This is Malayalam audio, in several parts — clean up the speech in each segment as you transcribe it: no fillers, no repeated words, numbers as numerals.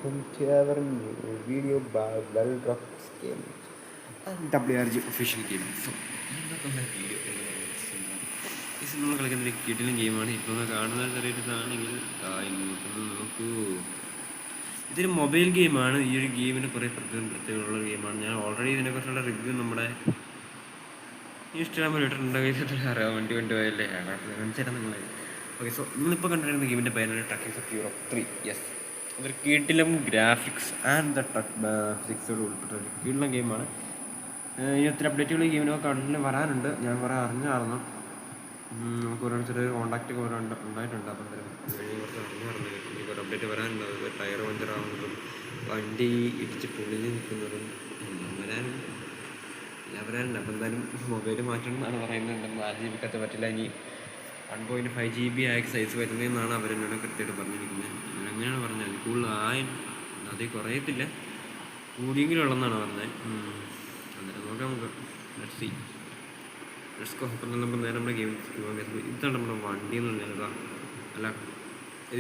welcome to our new video by Well Game WRG official game. So, ഇന്നത്തെ നമ്മുടെ വീഡിയോ എന്ന് പറയുന്നത് ഇത് നമ്മൾ കളിക്കുന്ന ഒരു കിടിലൻ ഗെയിമാണ്. ഇപ്പോൾ കാണുന്ന ചെറിയൊരു ഇതാണെങ്കിൽ ഇങ്ങോട്ടൊന്ന് നോക്കൂ. ഇതൊരു മൊബൈൽ ഗെയിമാണ്. ഈ ഒരു ഗെയിമിന് കുറേ പ്രത്യേകതയുള്ള ഗെയിമാണ്. ഞാൻ ഓൾറെഡി ഇതിനെക്കുറിച്ചുള്ള റിവ്യൂ നമ്മുടെ ഇൻസ്റ്റാഗ്രാമിൽ ഇട്ടിട്ടുണ്ടെങ്കിൽ അറിയാം. വണ്ടി പോയല്ലേ കാണിച്ചുതരാം നിങ്ങൾ. ഓക്കെ, സോ നിങ്ങളിപ്പോൾ കണ്ടിരുന്ന ഗെയിമിൻ്റെ പേരാണ് ട്രക്കിംഗ് ഓഫ് യൂറോപ്പ് 3. യെസ്, അതൊരു കീട്ടിലും ഗ്രാഫിക്സ് ആൻഡ് ദ ഫിസിക്സോട് ഉൾപ്പെട്ട ഒരു കീട്ടിലും ഗെയിമാണ്. ഇനി ഒത്തിരി അപ്ഡേറ്റുകൾ ഈ ഗെയിമിനൊക്കെ കണ്ടിട്ട് വരാനുണ്ട്. ഞാൻ കുറേ അറിഞ്ഞായിരുന്നു. നമുക്ക് ഓരോരുത്തർ കോൺടാക്റ്റ് ഒക്കെ ഉണ്ടായിട്ടുണ്ട്. അപ്പം കുറച്ച് അറിഞ്ഞായിരുന്നു. ഇനി കുറേ അപ്ഡേറ്റ് വരാനുണ്ട്. അത് ടയർ പഞ്ചറാവുന്നതും വണ്ടി ഇടിച്ച് പൊളിഞ്ഞ് നിൽക്കുന്നതും വരാനുണ്ട്. വരാനുണ്ട്. അപ്പം എന്തായാലും മൊബൈൽ മാറ്റണം എന്നാണ് പറയുന്നത്. 4 GB കത്ത് പറ്റില്ല. ഇനി 1.5 GB സൈസ് വരുന്നതെന്നാണ് അവരെന്നോട് കൃത്യമായിട്ട് പറഞ്ഞിരിക്കുന്നത്. അങ്ങനെയാണ് പറഞ്ഞത്. അത് കൂടുതൽ അതിൽ കുറയത്തില്ല, കൂടിയെങ്കിലും ഉള്ളതെന്നാണ് പറഞ്ഞത്. അന്നേരം നോക്കാം നമുക്ക്. Let's go. അപ്പം നമുക്ക് നേരെ നമ്മുടെ ഗെയിം പോകാൻ പറ്റുന്നത്. ഇതാണ് നമ്മുടെ വണ്ടി എന്ന് പറഞ്ഞാൽ. അല്ല,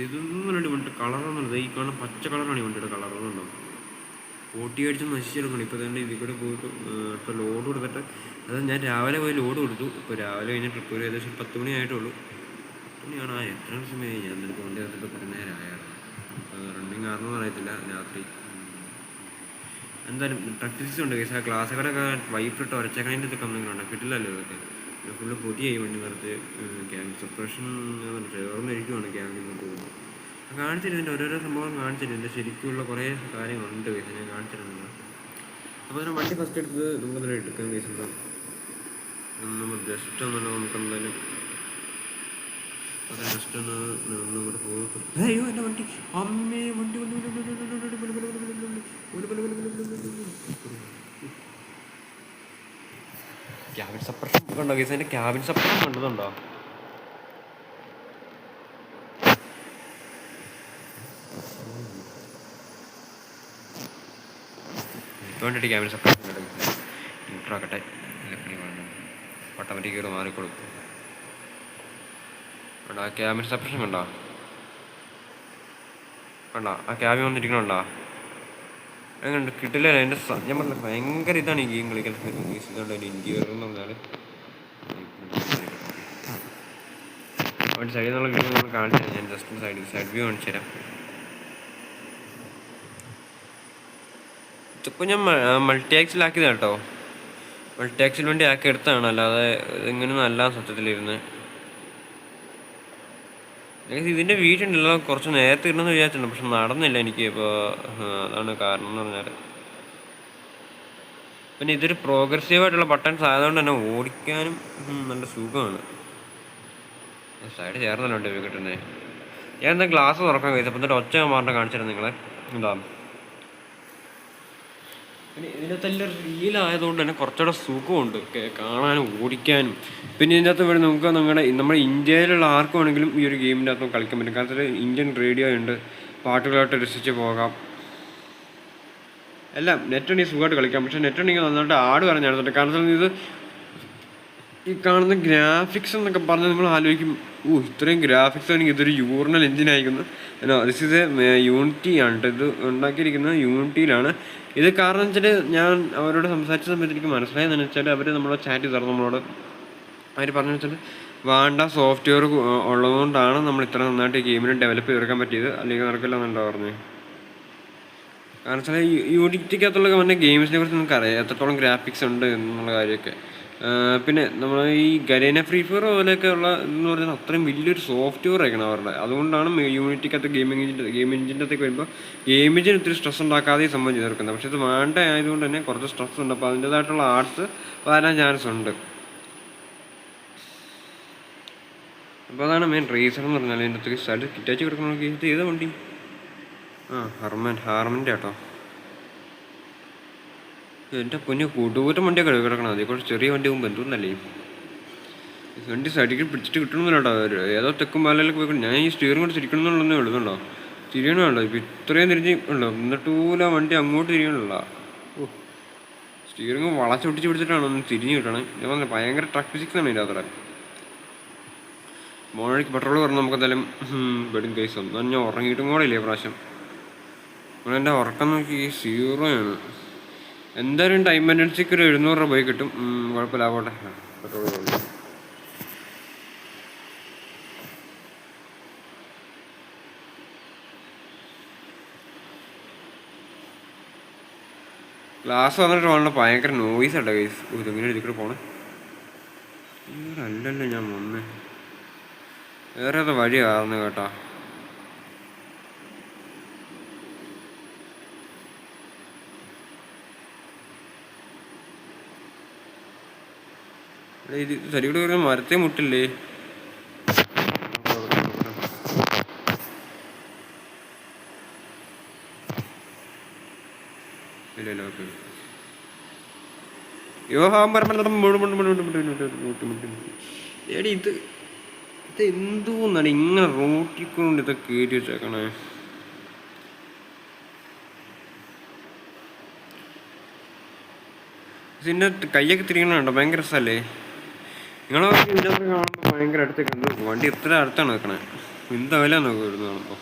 ഇതൊന്നും വണ്ടിട്ട് കളറൊന്നുമില്ല. ഈ കാണുന്ന പച്ച കളറാണ് ഈ വണ്ടിയുടെ കളറൊന്നുണ്ടോ. ഓട്ടി അടിച്ച് നശിച്ചെടുക്കണം. ഇപ്പോൾ തന്നെ ഇതിൽ കൂടെ പോയിട്ട് ഇപ്പോൾ ലോഡ് കൊടുത്തിട്ട്, അത് ഞാൻ രാവിലെ പോയി ലോഡ് കൊടുത്തു. ഇപ്പോൾ രാവിലെ കഴിഞ്ഞ ട്രിപ്പ് ഒരു ഏകദേശം 10 മണി ആയിട്ടുള്ളൂ. 10 മണിയാണ്. എത്ര സമയമായി ഞാൻ എന്നിട്ട് വണ്ടി എടുത്തിട്ട് കുറേ നേരമായാണ്. റണ്ണിങ് ആണെന്ന് അറിയത്തില്ല. രാത്രി എന്തായാലും പ്രാക്ടീസ് ഉണ്ട്. കേസ് ആ ക്ലാസ്സുകളൊക്കെ വൈപ്പിട്ട് ഉരച്ചേക്കണതിൻ്റെ ഇതൊക്കെ എന്തെങ്കിലും കിട്ടില്ലല്ലോ. ഇതൊക്കെ ഫുള്ള് പൊടിയായി വണ്ടി നിർത്തി. Cabin separation ഓർമ്മയിരിക്കുവാണ്. ക്യാബിൻ പോകുന്നത് കാണിച്ചിരുന്നതിൻ്റെ ഓരോരോ സംഭവം കാണിച്ചിരുന്നു. ശരിക്കുള്ള കുറേ കാര്യങ്ങളുണ്ട്. കേസ് ഞാൻ കാണിച്ചിരുന്നത്. അപ്പോൾ അതിന് വണ്ടി ഫസ്റ്റ് എടുത്ത് നമുക്കതിൽ എടുക്കാൻ കേസുണ്ട്. നമ്മൾ ജസ്റ്റ് ഒന്നല്ല നമുക്ക് എന്തായാലും അത് ജസ്റ്റ് ഒന്ന് കൂടെ പോകും. അയ്യോ എൻ്റെ വണ്ടി, അമ്മേ വണ്ടി ക്യാബിൻ സപ്പറേഷൻ കണ്ടോ കേസ്? അതിൻ്റെ ക്യാബിൻ സപ്പറേഷൻ കണ്ടതുണ്ടോ? വേണ്ടിയിട്ട് ക്യാബിൻ സപ്പറേഷൻ ഇൻട്രാക്കട്ടെ. ഓട്ടോമാറ്റിക് കയറി മാറിക്കൊടുക്കും. കണ്ടോ ആ ക്യാബിൻ സപ്പറേഷൻ കണ്ടോ? കണ്ടോ ആ ക്യാബിൻ വന്നിരിക്കണുണ്ടോ? അങ്ങനെ കിട്ടില്ല. എൻ്റെ ഞാൻ പറഞ്ഞ ഭയങ്കര ഇതാണ് ഈ ഗെയിം കളിക്കാൻ. ഇതുകൊണ്ട് അതിൻ്റെ ഇൻറ്റീരിയർ എന്ന് പറഞ്ഞാൽ സൈഡിൽ നിന്നുള്ള വ്യൂ നമ്മൾ കാണിച്ചു തരാം. ഞാൻ ജസ്റ്റ് സൈഡ് വ്യൂ കാണിച്ചു തരാം. ഇതിപ്പോൾ ഞാൻ മൾട്ടി ആക്സിലാക്കിയതാണ് കേട്ടോ. മൾട്ടി ആക്സിൽ വേണ്ടി ആക്കി എടുത്തതാണ്. അല്ലാതെ ഇങ്ങനെയൊന്നും അല്ല സത്യത്തിലിരുന്ന്. ഇതിൻ്റെ വീട്ടുണ്ടല്ലോ കുറച്ച് നേരത്തെ ഇടണമെന്ന് വിചാരിച്ചിട്ടുണ്ട്. പക്ഷെ നടന്നില്ല എനിക്ക്. ഇപ്പോൾ അതാണ് കാരണം എന്ന് പറഞ്ഞാൽ. പിന്നെ ഇതൊരു പ്രോഗ്രസീവായിട്ടുള്ള ബട്ടൺസ് ആയതുകൊണ്ട് തന്നെ ഓടിക്കാനും നല്ല സുഖമാണ്. സൈഡ് ചേർന്നല്ലോ ഉണ്ട് കിട്ടുന്നത്. ഞാൻ എന്താ ഗ്ലാസ് തുറക്കാൻ കഴിയും. അപ്പം എന്നിട്ട് ഒച്ച മാറിട്ട് കാണിച്ചിരുന്നു നിങ്ങളെ. എന്താ പിന്നെ ഇതിനകത്തെല്ലാം റീലായതുകൊണ്ട് തന്നെ കുറച്ചുകൂടെ സുഖമുണ്ട് കാണാനും ഓടിക്കാനും. പിന്നെ ഇതിനകത്ത് വേണ്ടി നമുക്ക് നമ്മുടെ ഇന്ത്യയിലുള്ള ആർക്കും വേണമെങ്കിലും ഈ ഒരു ഗെയിമിൻ്റെ അകത്ത് കളിക്കാൻ പറ്റും. കാരണം ഇന്ത്യൻ റേഡിയോ ഉണ്ട്, പാട്ടുകളായിട്ട് രസിച്ച് പോകാം. എല്ലാം നെറ്റ് ഉണ്ടെങ്കിൽ സുഖമായിട്ട് കളിക്കാം. പക്ഷേ നെറ്റ് ഉണ്ടെങ്കിൽ നന്നായിട്ട് ആട് പറഞ്ഞായിരുന്നു. കാരണം ഇത് ഈ കാണുന്ന ഗ്രാഫിക്സ് എന്നൊക്കെ പറഞ്ഞാൽ നിങ്ങൾ ആലോചിക്കും, ഇത്രയും ഗ്രാഫിക്സ് ആണെങ്കിൽ ഇതൊരു യൂറിനൽ എഞ്ചിനായിരിക്കുന്നു. ദിസ് ഇസ് യൂണിറ്റി ആണ് കേട്ടോ. ഇത് ഉണ്ടാക്കിയിരിക്കുന്നത് യൂണിറ്റിയിലാണ്. ഇത് കാരണം വെച്ചാൽ ഞാൻ അവരോട് സംസാരിച്ച സമയത്ത് എനിക്ക് മനസ്സിലായെന്ന് വെച്ചാൽ അവർ നമ്മളെ ചാറ്റ് ചെയ്തായിരുന്നു നമ്മളോട്. അവർ പറഞ്ഞു വെച്ചാൽ വേണ്ട സോഫ്റ്റ്വെയർ ഉള്ളതുകൊണ്ടാണ് നമ്മൾ ഇത്ര നന്നായിട്ട് ഈ ഗെയിമിനെ ഡെവലപ്പ് ചെയ്തെടുക്കാൻ പറ്റിയത്. അല്ലെങ്കിൽ നടക്കില്ല എന്നുണ്ടോ പറഞ്ഞു. കാരണം വെച്ചാൽ യൂണിറ്റിക്കകത്തുള്ള പറഞ്ഞ ഗെയിംസിനെ കുറിച്ച് നിങ്ങൾക്ക് അറിയാം എത്രത്തോളം ഗ്രാഫിക്സ് ഉണ്ട് എന്നുള്ള കാര്യമൊക്കെ. പിന്നെ നമ്മൾ ഈ ഗരീന ഫ്രീ ഫയർ പോലെയൊക്കെ ഉള്ള എന്ന് പറഞ്ഞാൽ അത്രയും വലിയൊരു സോഫ്റ്റ്വെയർ ആയിരിക്കണം അവരുടെ. അതുകൊണ്ടാണ് യൂണിറ്റിക്കകത്ത് ഗെയിം എഞ്ചിൻ്റെ അകത്തേക്ക് വരുമ്പോൾ ഗെയിം എഞ്ചിന് ഒത്തിരി സ്ട്രെസ് ഉണ്ടാക്കാതെ ഈ സംഭവം ചെയ്തെടുക്കുന്നത്. പക്ഷേ ഇത് വേണ്ട ആയതുകൊണ്ട് തന്നെ കുറച്ച് സ്ട്രെസ് ഉണ്ട്. അപ്പോൾ അതിൻ്റേതായിട്ടുള്ള ആർട്സ് വരാൻ ചാൻസ് ഉണ്ട്. അപ്പോൾ അതാണ് മെയിൻ റീസൺ എന്ന് പറഞ്ഞാൽ. അതിൻ്റെ അകത്തേക്ക് സ്ഥലം കിറ്റാച്ച് കിടക്കണമെങ്കിൽ ഇത് ഏതാ വണ്ടി? ഹാർമൻ്റെ കേട്ടോ. എൻ്റെ പൊന്നു കൂട്ടുകൂറ്റം വണ്ടിയൊക്കെ കിടക്കണം. അതേ കുറച്ച് ചെറിയ വണ്ടി പോകുമ്പോൾ എന്തോന്നല്ലേ വണ്ടി സൈഡിൽ പിടിച്ചിട്ട് കിട്ടണമെന്നില്ല കേട്ടോ. ഏതോ തെക്കും പാലയിലൊക്കെ പോയിക്കൊണ്ട് ഞാൻ ഈ സ്റ്റിയറിംഗ് കൂടെ തിരിക്കണമെന്നുള്ളതേ എഴുതുന്നുണ്ടോ? തിരിയണമല്ലോ. ഇപ്പോൾ ഇത്രയും തിരിഞ്ഞ് ഉണ്ടോ? എന്നിട്ടൂല വണ്ടി അങ്ങോട്ട് തിരിയണമല്ല. സ്റ്റിയറിംഗ് വളച്ചൊട്ടിച്ച് പിടിച്ചിട്ടാണ് ഒന്ന് തിരിഞ്ഞ് കിട്ടണം. ഞാൻ പറഞ്ഞ ഭയങ്കര ട്രക്ക് ഫിസിക്സാണ് ഇതിൻ്റെ അത്ര. മോണടിക്ക് പെട്രോൾ പറഞ്ഞാൽ നമുക്ക് എന്തായാലും പെടും കേസ്. എന്നാൽ ഞാൻ ഉറങ്ങിയിട്ടും കൂടെ ഇല്ലേ പ്രാവശ്യം. നമ്മളെൻ്റെ ഉറക്കം നോക്കി 0 ആണ്. എന്തായാലും ടൈം മെയിൻ്റനൻസിക്ക് ഒരു 700 രൂപ പോയി കിട്ടും. കുഴപ്പമില്ല, ആവട്ടെ. പെട്രോൾ ക്ലാസ് വന്നിട്ട് വേണ്ട ഭയങ്കര നോയ്സ് ഉണ്ട് ഗൈസ്. ഇതെങ്ങനെ ഇതിക്കൂടെ പോണേ? അല്ലല്ലോ ഞാൻ വന്നേ, വേറെ ഏതാ വഴി ആർന്നു കേട്ടാ. ഇത് സരികൂടെ ഒരു മരത്തെ മുട്ടില്ലേ? ഇല്ലല്ലോ. ഓക്കെ. എടി ഇത് എന്തോന്നാണ് ഇങ്ങനെ റോട്ടിക്കൊണ്ട് ഇതൊക്കെ കയറ്റി വെച്ചേക്കണേ? ഇതിൻ്റെ കയ്യൊക്കെ തിരിയണുണ്ടോ? ഭയങ്കര രസമല്ലേ? നിങ്ങളെ ഇതിൻ്റെ അകത്ത് കാണുമ്പോൾ ഭയങ്കര അടുത്തൊക്കെ ഉണ്ട്. വണ്ടി എത്ര അടുത്താണ് നിൽക്കണേ? എന്താ വില നോക്കുക ഇവിടുന്ന് കാണുമ്പോൾ.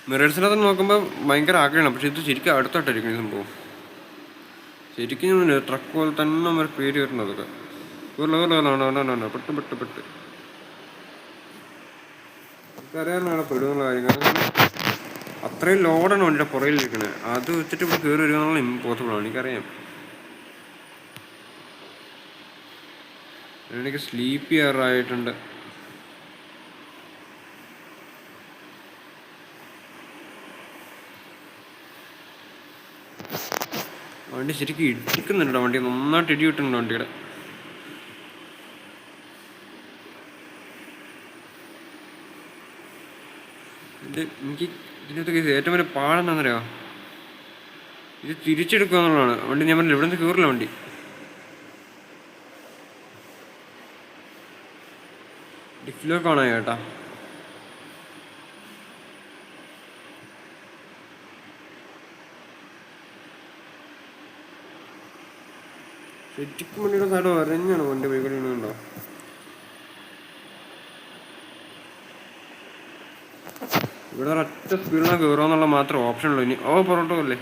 മിറേഴ്സിനകത്ത് നോക്കുമ്പോൾ ഭയങ്കര ആഗ്രഹമാണ്, പക്ഷെ ഇത് ശരിക്കും അടുത്തോട്ടായിരിക്കും ഈ സംഭവം. ശരിക്കും ട്രക്ക് പോലെ തന്നെ നമ്മൾ പേര് വരുന്നത് അതൊക്കെ. പെട്ട് പെട്ട് പെട്ട് എനിക്കറിയാനാണ് പെടുന്നുള്ള കാര്യം. കാരണം അത്രയും ലോഡാണ് വണ്ടിയുടെ പുറകിലിരിക്കണേ. അത് വെച്ചിട്ട് ഇവിടെ കയറി വരിക എന്നുള്ള ഇമ്പോസിബിളാണ്, എനിക്കറിയാം. എനിക്ക് സ്ലീപ്പ് ചെയ്യാറായിട്ടുണ്ട്. വണ്ടി ശരിക്കും ഇടിക്കുന്നുണ്ടോ? വണ്ടി നന്നായിട്ട് ഇടി കിട്ടുന്നുണ്ട് വണ്ടിയുടെ. എനിക്ക് ഇതിനകത്ത് ഏറ്റവും വലിയ പാടെന്താണെന്നറിയോ? ഇത് തിരിച്ചെടുക്കുക എന്നുള്ളതാണ്. വണ്ടി ഞാൻ പറഞ്ഞില്ല, ഇവിടെ നിന്ന് കയറില്ല വണ്ടി. ഡിഫ്ലോ കാണാൻ ചേട്ടാ. ശരിക്കും വണ്ടിയുടെ സൈഡ് വരഞ്ഞാണ് വണ്ടി പോയിക്കൊണ്ടിരുന്നുണ്ടോ? ഇവിടെ ഒരൊറ്റ സ്പീഡിലാണ് കയറുക എന്നുള്ള മാത്രം ഓപ്ഷനുള്ളൂ. ഇനി പൊറോട്ടോ അല്ലേ?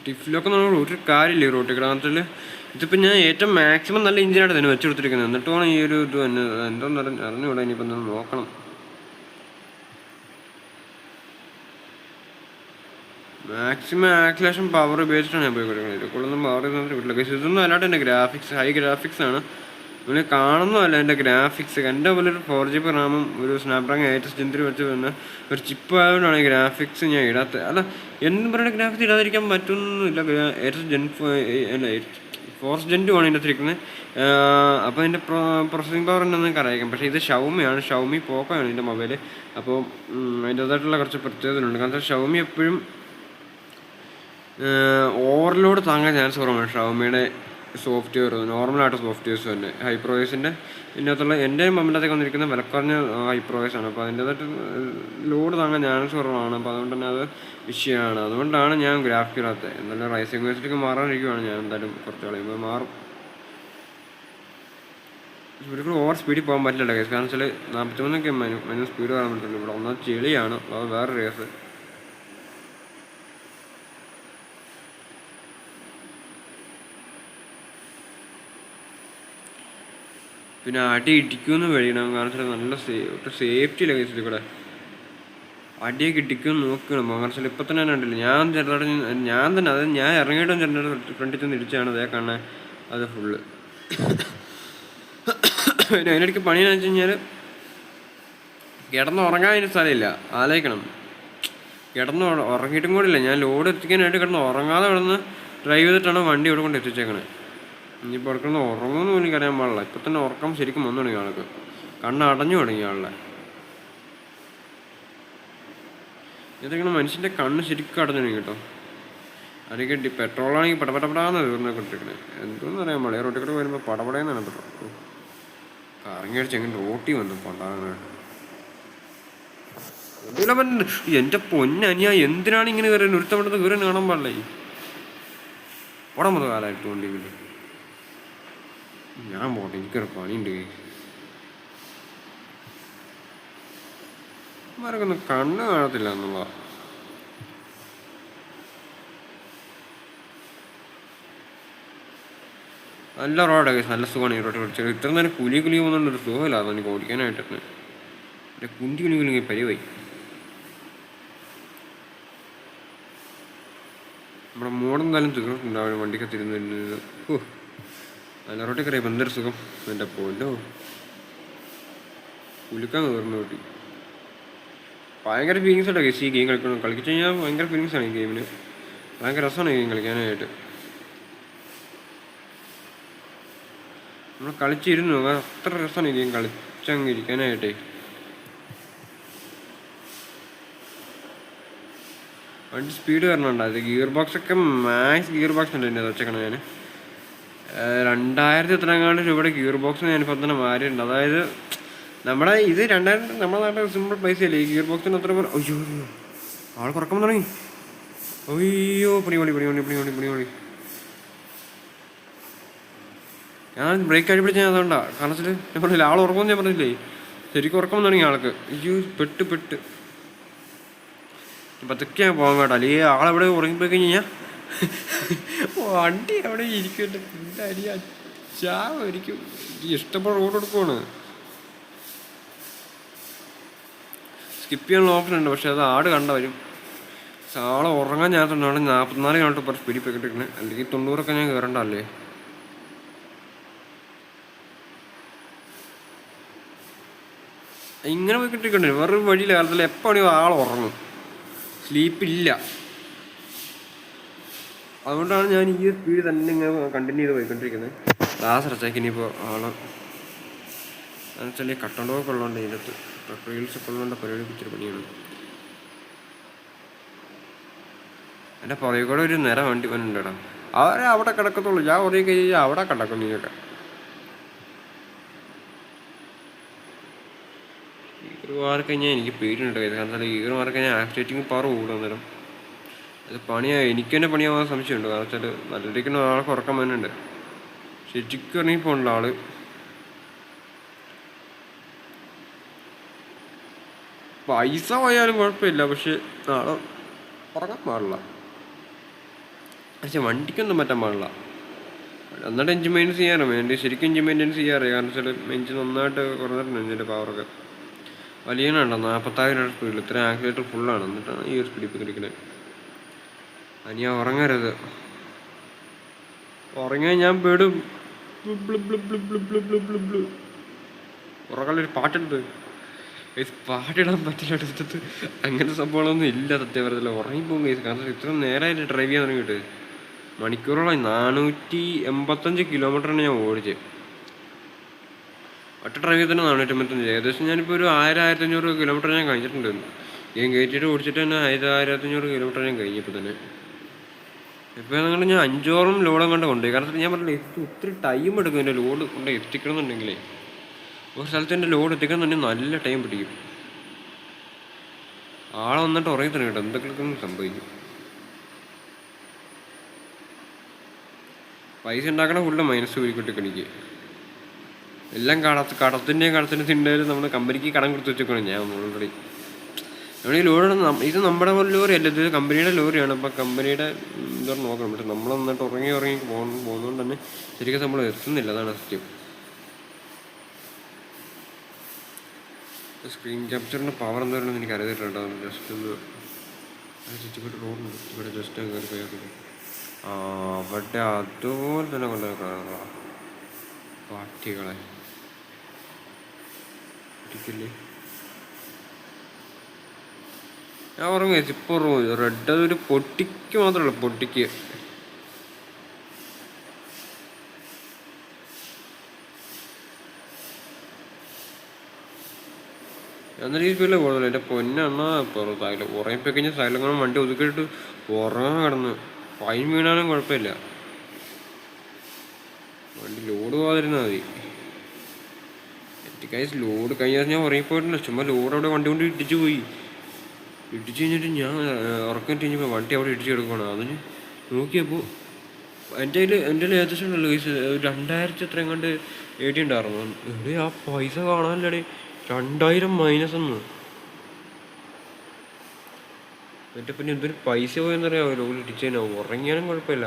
ടിഫിലൊക്കെ നമ്മൾ ഒരു കാര്യമില്ല റോട്ടിൽ കിടാത്തിൽ. ഇതിപ്പോൾ ഞാൻ ഏറ്റവും മാക്സിമം നല്ല എഞ്ചിനായിട്ട് തന്നെ വെച്ച് കൊടുത്തിരിക്കുന്നത്. എന്നിട്ട് വേണം ഈ ഒരു ഇത് തന്നെ എന്തോന്ന് അറിഞ്ഞുകൂടാ. ഇനിയിപ്പോൾ നമ്മൾ നോക്കണം. മാക്സിമം ആക്സിലേഷൻ പവർ ഉപയോഗിച്ചിട്ടാണ് ഞാൻ പോയി കൊടുക്കുന്നത്. ഇതിലൊന്നും പവർ കിട്ടില്ല. ഇതൊന്നും അല്ലാണ്ട് എൻ്റെ ഗ്രാഫിക്സ് ഹൈ ഗ്രാഫിക്സ് ആണ്. നമ്മൾ കാണുന്നതല്ല എൻ്റെ ഗ്രാഫിക്സ്. എൻ്റെ പോലെ ഒരു 4GB റാമും ഒരു സ്നാപ്ഡ്രാഗൺ 8 Gen 3 വെച്ച് തന്നെ ഒരു ചിപ്പ് ആയതുകൊണ്ടാണ് ഈ ഗ്രാഫിക്സ് ഞാൻ ഇടാത്തത്. അല്ല, എന്തും പറയുന്ന ഗ്രാഫിക്സ് ഇടാതിരിക്കാൻ പറ്റുന്നില്ല. 8 Gen 4 Gen 2 ആണ് ഇതിൻ്റെ അകത്തിരിക്കുന്നത്. അപ്പോൾ അതിൻ്റെ പ്രോസസ്സിംഗ് പവർ ഉണ്ടെന്ന് അറിയാം. പക്ഷേ ഇത് ഷൗമിയാണ്, ഷൗമി പോക്കോയാണ് ഇതിൻ്റെ മൊബൈൽ. അപ്പോൾ അതിൻ്റേതായിട്ടുള്ള കുറച്ച് പ്രത്യേകതകളുണ്ട്. കാരണം ഷൗമി എപ്പോഴും ഓവർലോഡ് താങ്ങാൻ ചാൻസ് കുറവാണ്. ഷവമിയുടെ സോഫ്റ്റ്വെയർ നോർമലായിട്ട് സോഫ്റ്റ്വെയർസ് തന്നെ ഹൈപ്രോവേഴ്സിൻ്റെ ഇതിനകത്തുള്ള എൻ്റെ മൊബൈലിനകത്തേക്ക് വന്നിരിക്കുന്ന വിലക്കുറഞ്ഞ ഹൈപ്രോവേഴ്സാണ്. അപ്പോൾ അതിൻ്റേതായിട്ട് ലോഡ് താങ്ങാൻ ചാൻസ് കുറവാണ്. അപ്പോൾ അതുകൊണ്ട് തന്നെ അത് വിഷയമാണ്. അതുകൊണ്ടാണ് ഞാൻ ഗ്രാഫിക് ഇടാത്തത്. എന്നാലും റൈസിംഗ് വേഴ്സിലേക്ക് മാറാനിരിക്കുകയാണ് ഞാൻ. എന്തായാലും കുറച്ച് കളയുമ്പോൾ മാറും. ഒരിക്കലും ഓവർ സ്പീഡിൽ പോകാൻ പറ്റില്ല കേസ്. കാരണം വെച്ചാൽ 43 മൈനസ് സ്പീഡ് വരാൻ പറ്റില്ല. ഇവിടെ ഒന്നാമത് ചെളിയാണ്, അത് വേറെ റേസ്. പിന്നെ അടി ഇടിക്കുമെന്ന് കഴിയണം. കാരണം വെച്ചാൽ നല്ല സേഫ്റ്റി ഇല്ല കേസിൽ കൂടെ. അടിയൊക്കെ ഇടിക്കുമെന്ന് നോക്കണം. കാരണം വെച്ചാൽ ഇപ്പം തന്നെ കണ്ടില്ല, ഞാൻ തന്നെ അത് ഞാൻ ഇറങ്ങിയിട്ടും ചെറുതായിട്ട് ഫ്രണ്ടിൽ ചെന്ന് ഇടിച്ചാണ് അതേ കാണാൻ. അത് ഫുള്ള് പിന്നെ അതിനിടയ്ക്ക് പണിയെന്ന് വെച്ച് കഴിഞ്ഞാൽ കിടന്നുറങ്ങാൻ അതിന് സ്ഥലമില്ല. ആലോചിക്കണം, ഉറങ്ങിയിട്ടും കൂടില്ല. ഞാൻ ലോഡ് എത്തിക്കാനായിട്ട് കിടന്ന് ഉറങ്ങാതെ കിടന്ന് ഡ്രൈവ് ചെയ്തിട്ടാണ് വണ്ടി ഇവിടെ കൊണ്ട് എത്തിച്ചേക്കണേ. ഇനിയിപ്പോൾ ഉറക്കുന്ന ഉറങ്ങുമെന്ന് എനിക്കറിയാൻ പാടില്ല. ഇപ്പം തന്നെ ഉറക്കം ശരിക്കും വന്നു തുടങ്ങി ആൾക്ക്. കണ്ണടഞ്ഞു തുടങ്ങി ആളുടെ. ഇതൊക്കെ മനുഷ്യൻ്റെ കണ്ണ് ശരിക്കും അടഞ്ഞു തുടങ്ങി കേട്ടോ. അതൊക്കെ പെട്രോളാണെങ്കിൽ പടപടപടാന്ന് തീർന്നൊക്കെ ഇട്ടിരിക്കണേ. എന്തോന്ന് അറിയാൻ പാടില്ല. റോട്ടിൽ കൂടെ വരുമ്പോൾ പടപടയെന്നാണ് പെട്രോൾ. കറങ്ങി അടിച്ച് എങ്ങനെ റോട്ടി വന്നു പണ്ടാകാനായിട്ട്. എൻ്റെ പൊന്നനിയ എന്തിനാണ് ഇങ്ങനെ കയറി ഒരുത്തവിടുത്തെ കയറി കാണാൻ പാടില്ല. ഉടമ്പത് കാലമായിട്ട് വണ്ടി വീട് ഞാൻ പോട്ടെ, എനിക്കൊരു പണിയുണ്ട്. മാരൊക്കൊന്നും കണ്ണ് കാണത്തില്ല എന്നുള്ള. നല്ല റോഡൊക്കെ നല്ല സുഖമാണ് ഈ റോഡ് ഓടിച്ചത്. ഇത്ര നേരം കുലി പോകുന്നുണ്ട്, ഒരു സുഖമില്ല എനിക്ക് ഓടിക്കാനായിട്ടാണ്. എൻ്റെ കുണ്ടി കുലി പരിവായി. നമ്മുടെ മോഡം കാലം തീർന്നിട്ടുണ്ടാവും വണ്ടിക്ക് തിരുന്നിരുന്നത്. ഓ നല്ല റോട്ടൊക്കെ അറിയാം എന്തൊരു സുഖം. എൻ്റെ പോലോ കുലുക്കാൻ തീർന്നു കൂട്ടി. ഭയങ്കര ഫീലിങ്സ് ഉണ്ടോ ഈ ഗെയിം കളിച്ചു കഴിഞ്ഞാൽ ഭയങ്കര ഫീലിങ്സ് ആണ് ഈ ഗെയിമിന്. ഭയങ്കര രസമാണ് ഈ ഗെയിം കളിക്കാനായിട്ട്. നമ്മൾ കളിച്ചിരുന്നു, അത്ര രസമാണ് ഈ ഗെയിം കളിച്ചങ്ങ് ഇരിക്കാനായിട്ടേ. വണ്ടി സ്പീഡ് വരണുണ്ടായത്. ഗിയർ ബോക്സ് ഒക്കെ മാക്സ് ഗിയർ ബോക്സ് ഉണ്ട് എൻ്റെ വെച്ചേക്കണം. ഞാൻ 2000 എത്രങ്ങാണ്ട് രൂപയുടെ ഗിയർ ബോക്സ് ഞാനിപ്പോൾ തന്നെ മാറിയിട്ടുണ്ട്. അതായത് നമ്മുടെ ഇത് 2000 നമ്മുടെ നാട്ടിൽ സിമ്പിൾ പൈസയല്ലേ. ഈ ഗിയർ ബോക്സിന് അത്ര അയ്യോ ആൾ കുറക്കം തുടങ്ങി. അയ്യോ പിടിപൊളി. ഞാൻ ബ്രേക്ക് അടിപിടിച്ച് ഞാൻ അതുകൊണ്ടാ കാരണത്തിൽ ഞാൻ പറഞ്ഞില്ല ആൾ ഉറക്കമെന്ന് ഞാൻ പറഞ്ഞില്ലേ. ശരിക്കും ഉറക്കം തുടങ്ങി ആൾക്ക്. അയ്യോ പെട്ട് പതുക്കെ ഞാൻ പോകാൻ കേട്ടോ, അല്ലെങ്കിൽ ആളെവിടെ ഉറങ്ങിപ്പോയി കഴിഞ്ഞാൽ വണ്ടി അവിടെ ഇരിക്കട്ടെ. പിന്നെ അരി അച്ചായിരിക്കും. ഇഷ്ടപ്പെട്ട റോഡ് എടുക്കുവാണ്. സ്കിപ്പ് ചെയ്യാനുള്ള ഓപ്ഷൻ ഉണ്ട്, പക്ഷെ അത് ആട് കണ്ട വരും. ആളെ ഉറങ്ങാൻ ചാൻസ് ഉണ്ടാവും. 44 കിലോമീറ്റർ പെർ സ്പീഡിൽ പോയിക്കൊണ്ടിരിക്കുന്നത്, അല്ലെങ്കിൽ 90 ഞാൻ കയറണ്ടല്ലേ. ഇങ്ങനെ പോയിക്കൊണ്ടിരിക്കണ്ടേ, വേറൊരു വഴിയില്ല. കാലത്തിൽ എപ്പോൾ ആണെങ്കിൽ ആൾ ഉറങ്ങും, സ്ലീപ്പില്ല. അതുകൊണ്ടാണ് ഞാൻ ഈ സ്പീഡ് തന്നെ ഇങ്ങനെ കണ്ടിന്യൂ ചെയ്ത് പോയിക്കൊണ്ടിരിക്കുന്നത്. ലാസ്റ്റ് അടച്ചേക്ക് ഇനിയിപ്പോൾ ആള് എന്നുവെച്ചാൽ കട്ടണ്ടൊക്കെ ഉള്ളതുകൊണ്ട് ഇതിനകത്ത് റീൽസൊക്കെ ഉള്ളതുകൊണ്ട് പരിപാടി ഇച്ചിരി പണിയാണ്. എൻ്റെ പുറകെ കൂടെ ഒരു നേരം വണ്ടി വന്നിട്ടുണ്ടോ. അവരെ അവിടെ കിടക്കത്തുള്ളൂ. ഞാൻ ഉറങ്ങി കഴിഞ്ഞാൽ അവിടെ കിടക്കും. നീയൊക്കെ ഈർ മാറി കഴിഞ്ഞാൽ എനിക്ക് പേടിയുണ്ട്. കാരണം ഈർ മാറി കഴിഞ്ഞാൽ ആക്സിലേറ്റിംഗ് പവർ കൂടും. അന്നേരം അത് പണിയായി എനിക്ക് തന്നെ പണിയാവാൻ സംശയമുണ്ട്. കാരണം വെച്ചാൽ നല്ല രീതിക്ക് ആൾക്ക് ഉറക്കം വരുന്നുണ്ട്. ശരിക്കും ഇറങ്ങി പോകണ്ട ആള്. പൈസ പോയാലും കുഴപ്പമില്ല, പക്ഷെ ആളെ ഉറങ്ങാൻ പാടില്ല. പക്ഷെ വണ്ടിക്കൊന്നും പറ്റാൻ പാടില്ല. എന്നിട്ട് എഞ്ചിൻ മെയിൻ്റെസ് ചെയ്യാറ് വേണ്ടി. ശരിക്കും എഞ്ചിൻ മെയിൻ്റെനൻസ് ചെയ്യാറ്. കാരണം വെച്ചാൽ എഞ്ചിൻ നന്നായിട്ട് കുറഞ്ഞിട്ടുണ്ട്. എഞ്ചിൻ്റെ പവറൊക്കെ വലിയനുണ്ടോ 40,000 സ്പീഡിൽ. ഇത്രയും ആക്സിലേറ്റർ ഫുള്ളാണ്. എന്നിട്ടാണ് ഈ ഒരു സ്പീഡിൽ ഇപ്പോൾ കിടക്കുന്നത്. അനി ഞാൻ ഉറങ്ങരുത്. ഉറങ്ങിയാൽ ഞാൻ പേടും. ഉറങ്ങാനൊരു പാട്ടെടുത്ത് പാട്ടിടാൻ പറ്റില്ല. അടുത്തത് അങ്ങനത്തെ സംഭവങ്ങളൊന്നും ഇല്ല സത്യം പറഞ്ഞില്ല. ഉറങ്ങിപ്പോകും കേസ്. കാരണം ഇത്ര നേരമായിട്ട് ഡ്രൈവ് ചെയ്യാൻ തുടങ്ങിയിട്ട് മണിക്കൂറോളം 485 കിലോമീറ്ററാണ് ഞാൻ ഓടിച്ചത്. ഒറ്റ ഡ്രൈവിൽ തന്നെ 485. ഏകദേശം ഞാനിപ്പോൾ ഒരു 1000-1500 കിലോമീറ്റർ ഞാൻ കഴിഞ്ഞിട്ടുണ്ട്. ഞാൻ കയറ്റിയിട്ട് ഓടിച്ചിട്ട് തന്നെ 1000-1500 കിലോമീറ്റർ ഞാൻ കഴിഞ്ഞപ്പോൾ തന്നെ. ഇപ്പോൾ നിങ്ങൾ ഞാൻ 5 ലോഡും കണ്ട് കൊണ്ടുപോയി. കാരണം ഞാൻ പറഞ്ഞില്ല ഒത്തിരി ടൈം എടുക്കും എൻ്റെ ലോഡ് കൊണ്ട് എത്തിക്കണമെന്നുണ്ടെങ്കിലേ. ഒരു സ്ഥലത്ത് എൻ്റെ ലോഡ് എത്തിക്കണമെന്നുണ്ടെങ്കിൽ നല്ല ടൈം പിടിക്കും. ആളെ വന്നിട്ട് ഉറങ്ങി തന്നെ കേട്ടോ, എന്തൊക്കെയൊക്കെ സംഭവിക്കും. പൈസ ഉണ്ടാക്കണ ഫുള്ള് മൈനസ് പോയിക്കൊണ്ടിരിക്കും. എല്ലാം കടത്തിൻ്റെ തിണ്ടായാലും നമ്മുടെ കമ്പനിക്ക് കടം കൊടുത്ത് വെച്ചേക്കണം. ഞാൻ ഓൾറെഡി നമ്മുടെ ഈ ലോഡ് ഇത് നമ്മുടെ ലോറി അല്ല, ഇത് കമ്പനിയുടെ ലോറിയാണ്. അപ്പം കമ്പനിയുടെ എന്താ നോക്കണം. പക്ഷെ നമ്മൾ നന്നായിട്ട് ഉറങ്ങി പോകുന്നതുകൊണ്ട് തന്നെ ശരിക്കും നമ്മൾ എത്തുന്നില്ല. അതാണ് സത്യം. സ്ക്രീൻ ക്യാപ്ചറിൻ്റെ പവർ എന്തായാലും എനിക്ക് അറിയത്തില്ല. ജസ്റ്റ് ഒന്ന് ചുറ്റിപ്പെട്ട് റോഡുണ്ട്. ഇവിടെ ജസ്റ്റ് കയറി പോയാൽ അവിടെ അതുപോലെ തന്നെ കൊണ്ടുപോയി പാട്ടികളെ ഒരിക്കലേ ഞാൻ ഉറങ്ങി. ഇപ്പോൾ ഉറങ്ങും. റെഡ് അതൊരു പൊട്ടിക്ക് മാത്രമല്ല, പൊട്ടിക്ക് എന്നൊരു ഈ സ്പീഡിൽ പോകുന്നില്ല. എൻ്റെ പൊന്നെണ്ണ പുറത്തായില്ല. ഉറങ്ങിപ്പോയി കഴിഞ്ഞാൽ സൈലങ്ങളും വണ്ടി ഒതുക്കിയിട്ട് ഉറങ്ങാൻ കിടന്ന് ഫൈൻ വീണാലും കുഴപ്പമില്ല. വണ്ടി ലോഡ് പോകാതിരുന്നാൽ മതി. എത്തിക്കായി ലോഡ് കഴിഞ്ഞാൽ ഞാൻ ഉറങ്ങിപ്പോയിട്ടില്ല. ചുമ്മാ ലോഡ് അവിടെ വണ്ടി കൊണ്ട് ഇടിച്ചു പോയി. ഇടിച്ചു കഴിഞ്ഞിട്ട് ഞാൻ ഉറക്കം കഴിഞ്ഞപ്പോൾ വണ്ടി അവിടെ ഇടിച്ചു കിടക്കുകയാണ്. അതിന് നോക്കിയപ്പോൾ എൻ്റെ കയ്യിൽ ഏകദേശം ഉണ്ടല്ലോ ഗൈസ് 2000 എത്രയും കണ്ട് ഉണ്ടായിരുന്നു. എവിടെ ആ പൈസ കാണാനില്ലടേ, 2000 മൈനസ് ഒന്ന്. എന്നിട്ട് പിന്നെ എന്തൊരു പൈസ പോയെന്നറിയാമല്ലോ ഇടിച്ചതിനോ. ഉറങ്ങിയാലും കുഴപ്പമില്ല,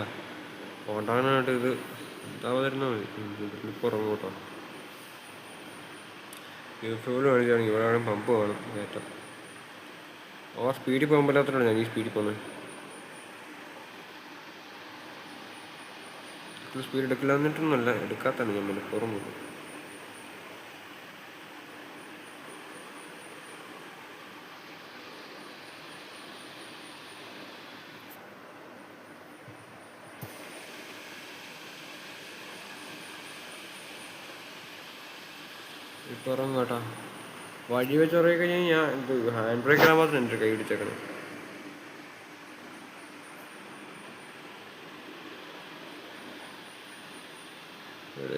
ഓടാനായിട്ട് ഇത് എന്താവാതിരുന്നാൽ മതി. ഇപ്പോൾ ഉറങ്ങും കേട്ടോ. യൂട്യൂബിൽ കാണിക്കുകയാണെങ്കിൽ ഇവിടെ വേണം പമ്പ് വേണം കയറ്റം. ആ സ്പീഡിൽ പോകാൻ പറ്റാത്തതാണ് ഞാൻ ഈ സ്പീഡിൽ പോകുന്നത്. സ്പീഡ് എടുക്കില്ല എന്നിട്ടൊന്നുമല്ല, എടുക്കാത്തതാണ് ഞാൻ മനഃപൂർവ്വം പോകുന്നത്. ഇപ്പോൾ ഇറങ്ങും കേട്ടോ. വഴി വെച്ച് ഇറങ്ങി കഴിഞ്ഞാൽ ഞാൻ ഹാൻഡ് ബ്രേക്ക് ഇടാൻ മാത്രം എൻ്റെ കൈ പിടിച്ചേക്കണം.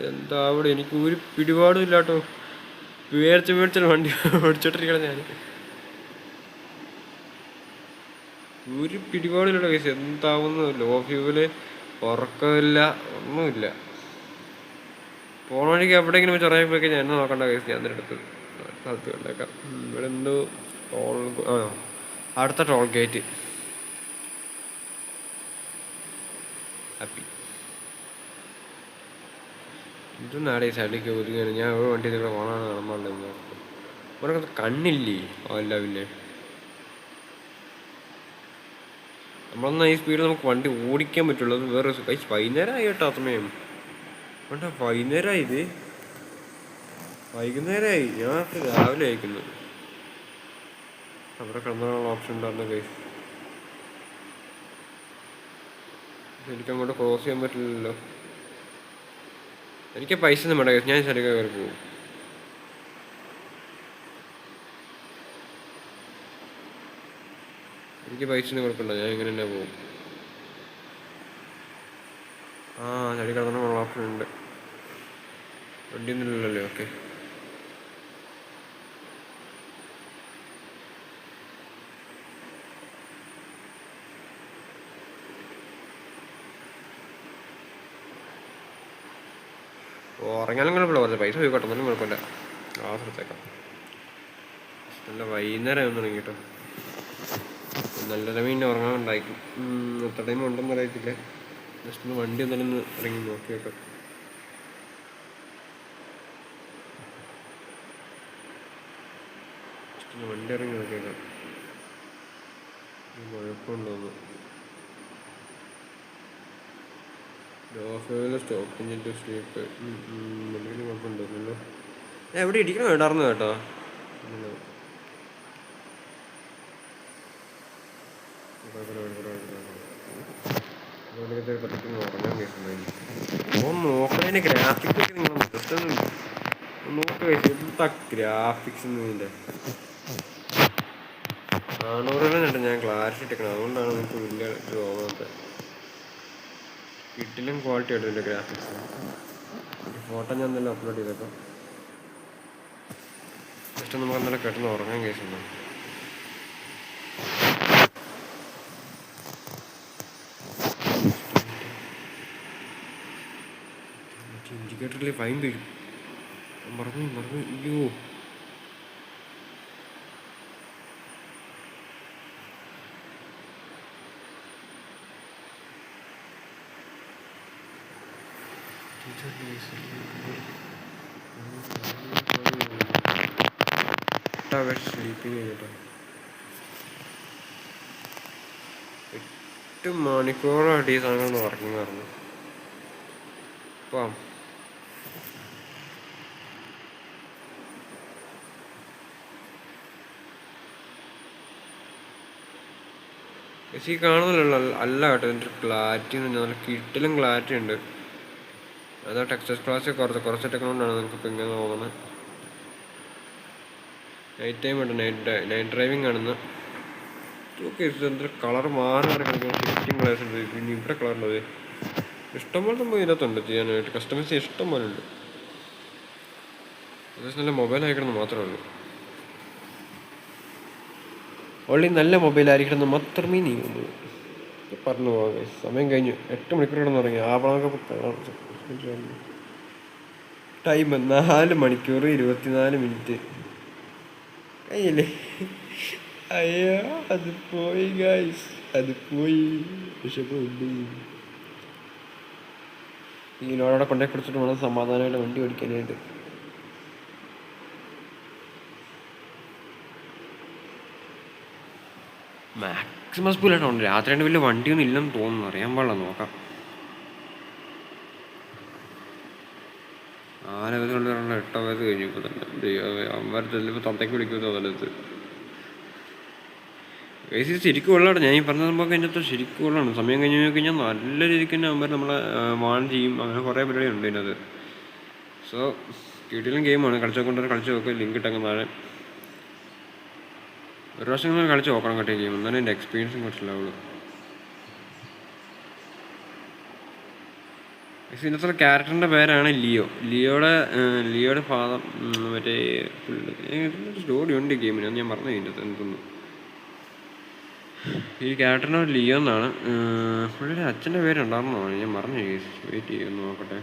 എന്താ അവിടെ എനിക്ക് ഒരു പിടിപാടും ഇല്ലാട്ടോ. മേടിച്ചാൽ വണ്ടി ഓടിച്ചോണ്ടിരിക്കണം ഞാൻ. ഒരു പിടിപാടില്ല കേസ്. എന്താവുന്നു ലോ ഫ്യൂവില്, ഉറക്കമില്ല, ഒന്നുമില്ല. പോണ വഴിക്ക് എവിടെയെങ്കിലും വെച്ച് ഇറങ്ങിയപ്പോഴേക്കും ഞാൻ എന്നെ നോക്കണ്ട കേസ്. ഞാൻ എടുത്ത് സ്ഥലത്ത് കണ്ടേക്കാം. ഇവിടെ എന്തോ ടോൾ, അടുത്ത ടോൾ ഗേറ്റ് ഹാപ്പി. ഇതൊന്നാടെ ഈ സൈഡിലേക്ക് ഒതുങ്ങാണ്. ഞാൻ ഒരു വണ്ടി ഇവിടെ പോകണമെന്ന് കാണുമ്പോഴുണ്ട്. ഇവിടെ കണ്ണില്ലേ? അല്ല പിന്നെ നമ്മളൊന്നും ഈ സ്പീഡിൽ നമുക്ക് വണ്ടി ഓടിക്കാൻ പറ്റുള്ളൂ. അത് വേറെ വൈകുന്നേരമായി കേട്ടോ. സമയം വേണ്ട, വൈകുന്നേരമായി. ഇത് വൈകുന്നേരമായി. ഞാൻ രാവിലെ അയക്കുന്നു. അവിടെ കിടന്നുള്ള ഓപ്ഷൻ ഉണ്ടായിരുന്നു ഗൈസ്. എനിക്കങ്ങോട്ട് ക്രോസ് ചെയ്യാൻ പറ്റില്ലല്ലോ. എനിക്ക് പൈസ ഒന്നും വേണ്ട ഗൈസ്, ഞാൻ ശരിക്കും കയറി പോകും. എനിക്ക് പൈസ ഒന്നും കൊടുക്കണ്ട, ഞാൻ ഇങ്ങനെ തന്നെ പോകും. ആ ശരി, കിടന്നുള്ള ഓപ്ഷൻ ഉണ്ട്. വണ്ടിയൊന്നും ഇല്ലല്ലോ. ഓക്കെ, ഉറങ്ങാനും കുഴപ്പമില്ല, കുറച്ച് പൈസ പോയി കൊട്ടൊന്നും കുഴപ്പമില്ല. ക്ലാസ് എടുത്തേക്കാം. നല്ല വൈകുന്നേരം ഒന്നും തുടങ്ങിട്ടോ. നല്ല ടൈമിന് ഉറങ്ങാൻ ഉണ്ടായിരിക്കും. എത്ര ടൈം ഉണ്ടെന്ന് അറിയത്തില്ല. ജസ്റ്റ് ഒന്ന് വണ്ടി ഒന്നും ഇറങ്ങി നോക്കി വെക്കാം. ജസ്റ്റ് ഒന്ന് വണ്ടി ഇറങ്ങി നോക്കിയേക്കാം, കുഴപ്പമുണ്ടോന്ന്. സ്റ്റോപ്പ് കഴിഞ്ഞിട്ട് സ്ലീപ്പ് എന്തെങ്കിലും കുഴപ്പമുണ്ടല്ലോ. എവിടെ ഇരിക്കണം ഇടാർന്നു കേട്ടോ. ഉറങ്ങാൻ കേൾക്കുന്നു. നോക്കണതിൻ്റെ ഗ്രാഫിക്സ് ഒക്കെ നിങ്ങൾ നോക്കുക. എന്താ ഗ്രാഫിക്സ് ഇതിൻ്റെ 400 ഞാൻ ക്ലാരിറ്റി ഇട്ടേക്കണം. അതുകൊണ്ടാണ് നിങ്ങൾക്ക് വലിയ തോന്നാത്തത്. വീട്ടിലും ക്വാളിറ്റി ആയിട്ട് ഇതിൻ്റെ ഗ്രാഫിക്സ്. ഫോട്ടോ ഞാൻ തന്നെ അപ്ലോഡ് ചെയ്തേക്കാം. ജസ്റ്റ് നമുക്ക് എന്നാലും കേട്ടെന്ന് ഉറങ്ങാൻ കേസുണ്ടോ. ഇൻഡിക്കേറ്ററിൽ ഫൈൻ വരും. മറന്നു. അയ്യോ, സ്ലീപ്പിങ് കേട്ടോ. 8 മണിക്കൂറായിട്ട് ഈ സാധനം വർക്കിംഗ് പറഞ്ഞു. അപ്പം പക്ഷേ ഈ കാണുന്നില്ലല്ലോ. അല്ല കേട്ടോ, ഇതിൻ്റെ ക്ലാരിറ്റി എന്ന് പറഞ്ഞാൽ നല്ല കിട്ടിലും ക്ലാരിറ്റി ഉണ്ട്. അതാ ടെക്സ്റ്റസ് ക്ലാസ് കുറച്ച് ടെക്നോണ്ടാണ് നിങ്ങൾക്കിപ്പോൾ ഇങ്ങനെ തോന്നുന്നത്. നൈറ്റ് ടൈം ഉണ്ട്, നൈറ്റ് ഡ്രൈവിംഗ് ആണെന്ന്. ഓക്കെ, എന്താ കളർ മാറി കിടക്കുന്ന ഫിഫ്റ്റിംഗ് കളേഴ്സ് ഉണ്ട്. പിന്നെ ഇവിടെ കളറുള്ളത് ഇഷ്ടംപോലെ നമ്മൾ ഇതിനകത്തുണ്ട് ചെയ്യാനായിട്ട്. കസ്റ്റമൈസ് ഇഷ്ടം പോലെ ഉണ്ട്. അത്യാവശ്യം നല്ല മൊബൈൽ ആയിരിക്കണം മാത്രമേ ഉള്ളൂ. ഓൺലി നല്ല മൊബൈൽ ആയിരിക്കണം മാത്രമേ നീങ്ങുള്ളൂ. പറഞ്ഞു പോകാം ഗൈസ്. സമയം കഴിഞ്ഞു. 8 മണിക്കൂർ കിടന്ന് തുടങ്ങി. ആവണമൊക്കെ ടൈം 4 മണിക്കൂർ 24 മിനിറ്റ് കഴിഞ്ഞില്ലേ? അയ്യോ അത് പോയി ഗൈസ്, അത് പോയി. വിഷമമുണ്ട്. ഈ ലോഡവിടെ കൊണ്ടേ കൊടുത്തിട്ട് വേണം സമാധാനമായിട്ട് വണ്ടി ഓടിക്കാനായിട്ട്. മാക്സിമം സ്പീഡിലായിട്ട് ഉണ്ട്. രാത്രി രണ്ട് വലിയ വണ്ടിയൊന്നും ഇല്ലെന്ന് തോന്നുന്നു, അറിയാൻ പാടില്ല, നോക്കാം. 4 വയസ്സ് കൊണ്ട് 8 വയസ്സ് കഴിഞ്ഞു ഇപ്പോൾ തന്നെ. അമ്മമാർ ചെല്ലുമ്പോൾ തന്തയ്ക്ക് വിളിക്കുമോ അതല്ലത്. ഇത് ശരിക്കും ഉള്ളതാണ്. ഞാൻ ഈ പറഞ്ഞ സംഭവം അതിൻ്റെ ശരിക്കും ഉള്ളതാണ്. സമയം കഴിഞ്ഞ് കഴിഞ്ഞാൽ നല്ല രീതിക്ക് തന്നെ അമ്മമാർ നമ്മളെ വാൺ ചെയ്യും. അങ്ങനെ കുറേ പരിപാടി ഉണ്ട് ഇതിനകത്ത്. സോ വീട്ടിലും ഗെയിമാണ്. കളിച്ച് നോക്കുക. ലിങ്ക് ഇട്ടങ്ങ് താഴെ. ഒരു പ്രാവശ്യം നിങ്ങൾ കളിച്ച് നോക്കണം കേട്ടോ ഗെയിം. എന്നാലും എൻ്റെ എക്സ്പീരിയൻസും കുറച്ചില്ലാവുള്ളൂ. ഇതിനകത്തുള്ള ക്യാരക്ടറിൻ്റെ പേരാണ് ലിയോ. ലിയോയുടെ ഫാദർ മറ്റേ സ്റ്റോറി ഉണ്ട് ഗെയിമിന്, അത് ഞാൻ പറഞ്ഞു ഇതിൻ്റെ എന്തൊന്നും. ഈ ക്യാരക്ടറിൻ്റെ ലിയോ എന്നാണ്. പുള്ളിയുടെ അച്ഛൻ്റെ പേരുണ്ടായിരുന്നോ ഞാൻ മറന്നു. വെയിറ്റ് ചെയ്യുന്നു നോക്കട്ടെ.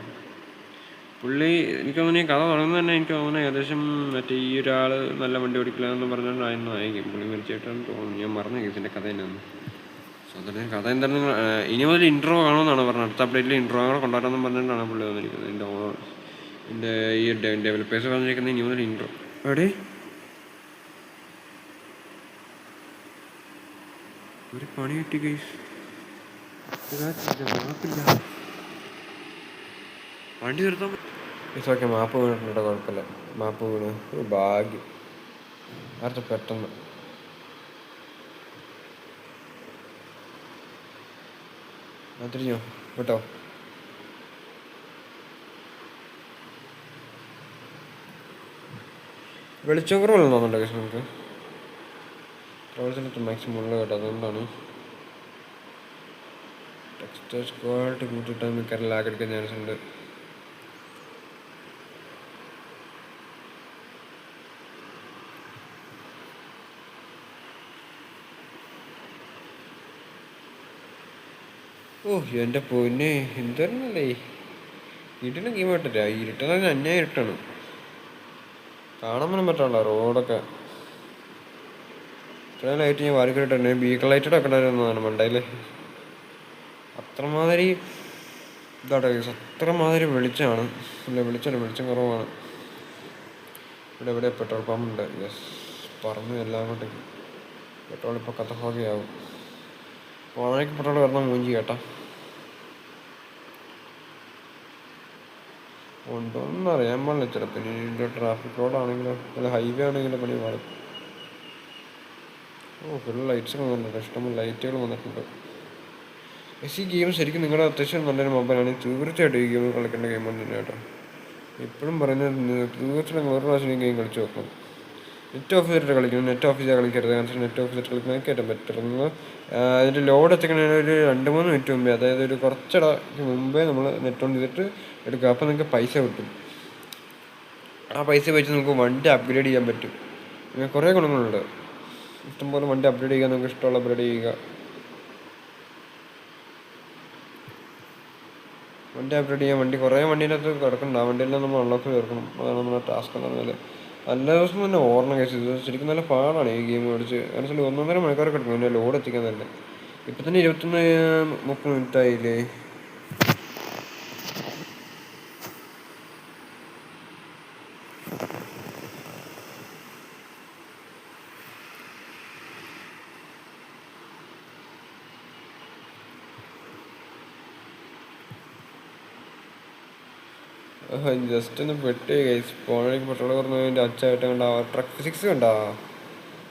പുള്ളി എനിക്ക് തോന്നുന്നു ഈ കഥ തുടങ്ങുന്നത് തന്നെ എനിക്ക് തോന്നുന്നു ഏകദേശം മറ്റേ ഈ ഒരാൾ നല്ല വണ്ടി ഓടിക്കില്ല എന്ന് പറഞ്ഞുകൊണ്ടായിരുന്നു ആയിരിക്കും പുള്ളി മരിച്ചായിട്ടാണ് തോന്നുന്നു. ഞാൻ മറന്നു ഇതിൻ്റെ കഥ തന്നെയാണ്. സോ അതിൻ്റെ കഥ എന്തായിരുന്നു, ഇനി മുതൽ ഇൻട്രോ കാണുമെന്നാണ് പറഞ്ഞത്. അടുത്ത അപ്ഡേറ്റിൽ ഇൻട്രോ കൂടെ കൊണ്ടുവരാമെന്ന് പറഞ്ഞിട്ടാണ് പുള്ളി വന്നിരിക്കുന്നത്. എൻ്റെ ഈ ഡെവലപ്പേഴ്സ് പറഞ്ഞിരിക്കുന്നത് ഇനി മുതൽ ഇൻട്രോ. എവിടെ ഒരു പണി കിട്ടി ഗൈസ്. മാപ്പില്ല, വണ്ടി നിർത്താൻ. ഓക്കെ, മാപ്പ് വീണിട്ടുണ്ട്, കുഴപ്പമില്ല. മാപ്പ് വീണ് ഒരു ഭാഗ്യം. അടുത്ത പെട്ടെന്ന് തിരിഞ്ഞോ കേട്ടോ. വെളിച്ചം കുറവല്ലെന്ന് തോന്നുന്നുണ്ട് ഗൈസ്. നമുക്ക് ട്രാവൽസിനകത്ത് മാക്സിമം ഉള്ള കേട്ടോ. അതുകൊണ്ടാണ് ടെക്സ്റ്റേഴ്സ് ക്വാളിറ്റി കൂട്ടിയിട്ടാൽ മിക്കവാറും ലാഗ് അടിക്കാൻ ചാൻസ് ഉണ്ട്. ഓ എൻ്റെ പൊന്നെ, എന്തായിരുന്നല്ലേ വീട്ടിലും ഗെയിം കിട്ടില്ല. ഇരുട്ടെന്ന് പറഞ്ഞാൽ അന്യായം ഇരുട്ടാണ്, കാണാൻ പോലും പറ്റാനുള്ള റോഡൊക്കെ. ഇത്രയും ലൈറ്റ് ഞാൻ വാരി കിട്ടന്നെ. ബീക്കൺ ലൈറ്റഡ് ഒക്കെ ഉണ്ടായിരുന്നതാണ് മണ്ടയിൽ. അത്രമാതിരി ഇതാട്ടെ, അത്രമാതിരി വെളിച്ചമാണ്. ഇല്ല വെളിച്ചം കുറവാണ്. ഇവിടെ പെട്രോൾ പമ്പ് ഉണ്ട്. യെസ്, പറഞ്ഞു എല്ലാം കൊണ്ടേക്ക്. പെട്രോൾ ഇപ്പോൾ കഥഹോകയാവും. പോണേക്ക് പെട്രോൾ വരണം മൂഞ്ചി കേട്ടാ. ഉണ്ടോന്നും അറിയാൻ പാടില്ല. ചിലപ്പോൾ ഇതിൻ്റെ ട്രാഫിക് റോഡാണെങ്കിലോ അല്ല ഹൈവേ ആണെങ്കിലോ പണി പാടും. ഫുൾ ലൈറ്റ്സ് വന്നിട്ടുണ്ട്, ഇഷ്ടംപോലെ ലൈറ്റുകൾ വന്നിട്ടുണ്ട്. ഈ ഗെയിം ശരിക്കും നിങ്ങളുടെ അത്യാവശ്യം നല്ലൊരു മൊബൈലാണെങ്കിൽ തീർച്ചയായിട്ടും ഈ ഗെയിം കളിക്കേണ്ട ഗെയിം തന്നെ കേട്ടോ. എപ്പോഴും പറയുന്നത് തീർച്ചയായിട്ടും ഒരു പ്രാവശ്യം ഈ ഗെയിം കളിച്ച് നോക്കണം. നെറ്റ് ഓഫ് ചെയ്തിട്ട് കളിക്കണം. നെറ്റ് ഓഫ് ചെയ്താൽ കളിക്കരുത്. കാരണം നെറ്റ് ഓഫ് ചെയ്തിട്ട് കളിക്കുന്നതൊക്കെ ഏറ്റവും ബെറ്റർ. നിങ്ങൾ അതിൻ്റെ ലോഡ് എത്തിക്കണമെങ്കിൽ ഒരു 2-3 മിനിറ്റ് മുമ്പേ, അതായത് ഒരു കുറച്ചിടയ്ക്ക് മുമ്പേ നമ്മൾ നെറ്റ് ഓൺ ചെയ്തിട്ട് എടുക്കുക. അപ്പോൾ നിങ്ങൾക്ക് പൈസ കിട്ടും. ആ പൈസ വെച്ച് നമുക്ക് വണ്ടി അപ്ഗ്രേഡ് ചെയ്യാൻ പറ്റും. അങ്ങനെ കുറേ ഗുണങ്ങളുണ്ട്. ഇഷ്ടംപോലെ വണ്ടി അപ്ഗ്രേഡ് ചെയ്യുക, നമുക്ക് ഇഷ്ടമുള്ള അപ്ഗ്രേഡ് ചെയ്യുക. വണ്ടി അപ്ഗ്രേഡ് ചെയ്യാൻ കുറേ വണ്ടീൻ്റെ അകത്ത് കിടക്കണ്ട. ആ വണ്ടിയെല്ലാം നമ്മൾ അൺലോക്ക് ചേർക്കണം. അതാണ് നമ്മുടെ ടാസ്ക് എന്ന് പറഞ്ഞാൽ. നല്ല ദിവസം തന്നെ ഓർണം കേസ്. ഇത് ശരിക്കും നല്ല പാടാണ് ഈ ഗെയിം കളിച്ച്. കാരണം 1.5 മണിക്കൂറൊക്കെ എടുക്കും പിന്നെ ലോഡ് എത്തിക്കാൻ തന്നെ. ഇപ്പം തന്നെ 21-30 മിനിറ്റ് ആയില്ലേ. ജസ്റ്റ് ഒന്ന് പെട്ട് ഗൈസ്. പോണേക്ക് പെട്രോൾ കുറഞ്ഞതിൻ്റെ അച്ഛായിട്ട് കണ്ടാ ട്രക്ക് ഫിസിക്സ് കണ്ടാ.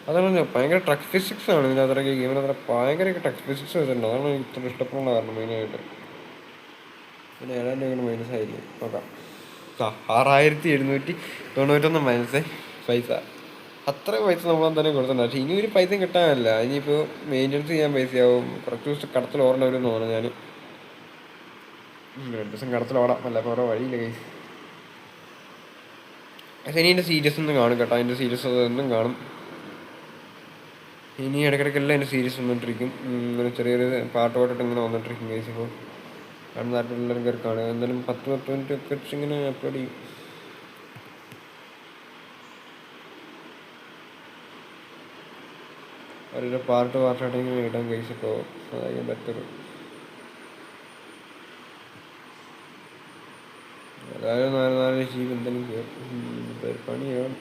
അതാണ് ഭയങ്കര ട്രക്ക് ഫിസിക്സ് ആണ് ഇതിനകത്തൊക്കെ. ഗെയിമിനകത്ത് ഭയങ്കര ട്രക്ക് ഫിസിക്സ് വെച്ചിട്ടുണ്ട്. അതാണ് എനിക്ക് ഇത്ര ഇഷ്ടപ്പെടുന്ന കാരണം മെയിനായിട്ട്. പിന്നെ 7,000 രൂപ മൈനസ് ആയില്ലേ നോക്കാം. 6,791 മൈനസ് പൈസ. അത്ര പൈസ നമ്മളെന്തായാലും കൊടുത്തിട്ടുണ്ട്. പക്ഷേ ഇനി ഒരു പൈസ കിട്ടാനല്ല. ഇനിയിപ്പോൾ മെയിൻ്റെനൻസ് ചെയ്യാൻ പൈസയാവും. കുറച്ച് ദിവസം കടത്തിൽ ഓടേണ്ട വരും എന്ന് തോന്നുന്നു. ഞാൻ 2 ദിവസം കടത്തിൽ ഓടാം. അല്ല ഇപ്പോൾ ഓരോ വഴിയില്ല കൈസ്. പക്ഷേ ഇനി എൻ്റെ സീരിയസ് ഒന്നും കാണും കേട്ടോ. അതിൻ്റെ സീരിയസ് ഒന്നും കാണും. ഇനി ഇടയ്ക്കിടയ്ക്കെല്ലാം എൻ്റെ സീരീസ് വന്നിട്ടിരിക്കും. ഇങ്ങനെ ചെറിയൊരു പാട്ട് പാട്ടിട്ട് ഇങ്ങനെ വന്നിട്ടിരിക്കും ഗൈസ്. ഇപ്പോൾ കാണുന്ന നാട്ടിലെല്ലാവരും കയറി കാണുക. എന്തായാലും 10 മിനിറ്റ് ഒക്കെ വെച്ച് ഇങ്ങനെ അപ്ലോഡ് ചെയ്യും. അവരുടെ പാർട്ടായിട്ട് ഇങ്ങനെ ഇടാൻ ഗൈസ്. ഇപ്പോൾ അതായിരിക്കും ബെറ്റർ. അതായത് 4 GB എന്തെങ്കിലും കയറും. പണിയാണ്.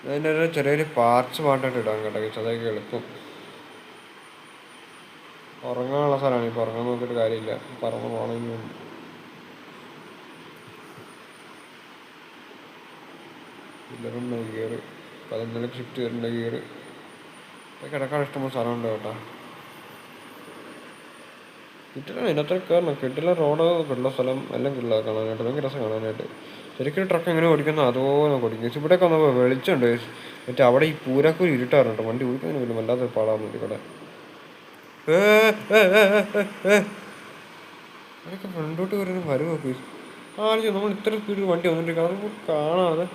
അതിൻ്റെ ഒരു ചെറിയൊരു പാർട്സ് പാട്ടായിട്ട് ഇടാൻ കേട്ടോ ഗൈസ്. അതൊക്കെ എളുപ്പം. ഉറങ്ങാനുള്ള സ്ഥലമാണ്. ഇപ്പോൾ ഉറങ്ങാൻ നോക്കിയിട്ട് കാര്യമില്ല. പറന്ന് പോകണമെങ്കിൽ 11 ഗിയർ 11 ഷിഫ്റ്റ് വരേണ്ട ഗിയർ കിടക്കാൻ ഇഷ്ടമുള്ള സ്ഥലമുണ്ട് കേട്ടോ. കിട്ടില്ല ഇതിനകത്ത് കയറണം. കിട്ടില്ല റോഡ് കിട്ടുള്ള സ്ഥലം എല്ലാം കിട്ടില്ല കാണാനായിട്ട്. ഭയങ്കര രസം കാണാനായിട്ട്. ശരിക്കും ട്രക്ക് എങ്ങനെ ഓടിക്കുന്ന അതുപോലെ നമുക്ക് ഓടിക്കും. ഇവിടെയൊക്കെ വന്നപ്പോൾ വെളിച്ചുണ്ട്. മറ്റേ അവിടെ ഈ പൂരാക്കൂരി ഇരുട്ടാറുണ്ട്. വണ്ടി ഓടിക്കുന്നതിന് പോലും വല്ലാത്ത പാടാകുന്നുണ്ട് ഇവിടെ. അതൊക്കെ ഫ്രണ്ടോട്ട് കയറി വരുമൊക്കെ നമ്മൾ ഇത്ര സ്പീഡിൽ വണ്ടി വന്നിട്ട് അതൊക്കെ കാണാതെ